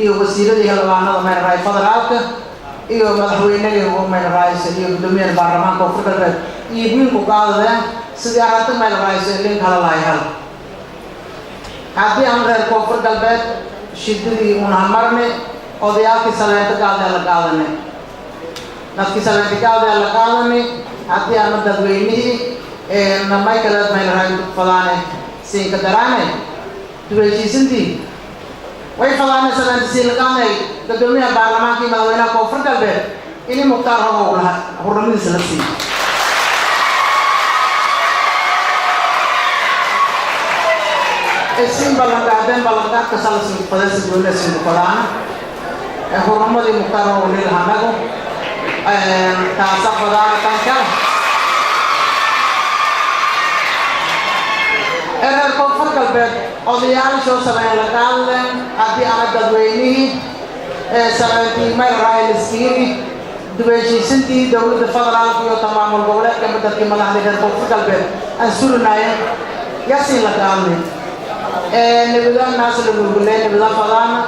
iyo wasiiradii xildhibaanada meelraay federaalka iyo madaxweynadii meelraaysa iyo guddoomiyaha baarlamaanka koonfur galbeed iyo wiilku qaadadeen sidii arrinta meelraaysa lin kala laayhal haddii aan reer koonfur galbeed shidadii unahamarne odayaalkii saleento gaadee la qaadanay dadkii saleento gaadee la qaadanay haddii aanu dadweynihii namay kaleed meelraay fadaane siinka daraanay duweysiisantii way fadaane saleento siinlaqaanay guddoomiyaha baarlamaanka iyo madaxweynaha koonfur galbeed ini mukhtaar hogow laha hurnimadiisa la siiyo isin ballanqaadeen ballanqaadka salasin fadasi dowladda fadaana hurnimadii mukhtaar hogow nilaha anagu taasa fadaana tan kale reer koonfur galbeed odayaashoo sameyn la qaadleen haddii ana dadweynihii sameyntii meelraay liskiini duweysiisantii dowladda federaalka iyo tamaamul goboleedka dadkii madaxdii reer koonfur galbeed aan surinaayeen yasiin la qaadnay nabadaan naas la gurgulee nabadaan fadaana